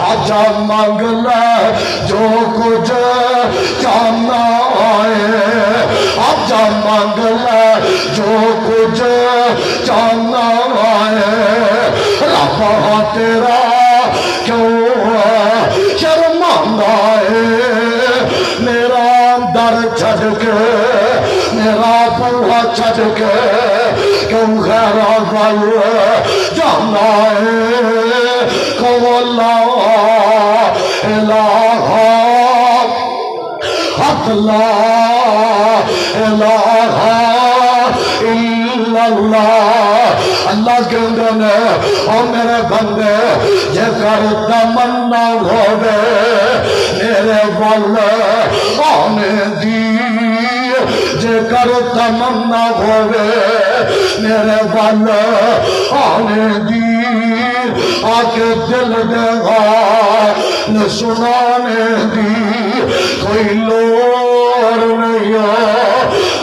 آجا مانگ لے جو کچھ چاہنا ہے، آجا مانگ لے جو کچھ چاہنا ہے، رب تیرا کیوں شرماندہ ہے، میرا در چھڑ کے میرا بوہا چھڑ کے کیوں غیر ول جانا ہے، کو لا الہ حق لا الہ الا اللہ۔ اللہ کہندے نے او میرے بندے جے کر تمنا ہوے میرے ول آنے دی، جے کر تمنا ہوے میرے ول آنے دی، آکے دل دے غان سنانے دی، کوئی لوڑ نہیں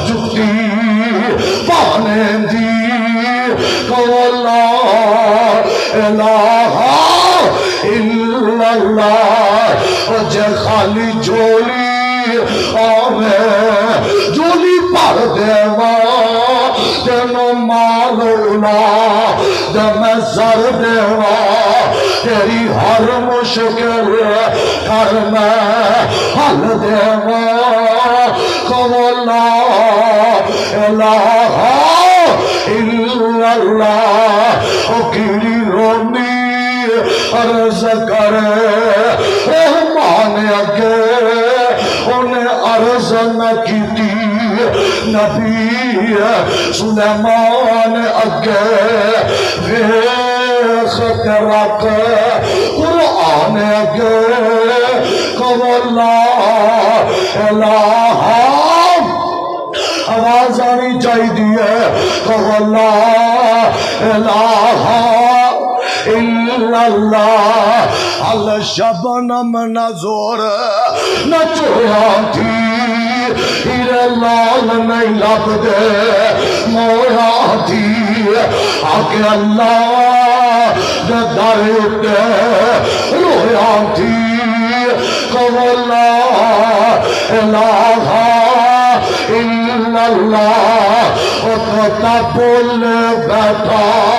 جھکتی پانے دی، کو لا الہ الا اللہ۔ جے خالی جھولی آوے جھولی پر دیوا تینو مال اولا دے میں سر دیوا، تیری ہر مشکل کر میں حل دیوا، کو لا الہ الا اللہ۔ او کیڑی رونی عرض کرے رحمان اگے، انہیں عرض نہ کیتی نبی سلیمان اگے، ویخ کے رکھ قرآن اگے، کو لا الہ آواز آنی چاہی دیئے، کو لا الہ الا اللہ۔ حل شبنم نظور نہ چویا تھی، ہیرے لال نہیں لب دے مویا تھی، آکے اللہ دے در اتے رویا تھی، کو لا الہ الا اللہ۔ او تو تا بول بیٹھا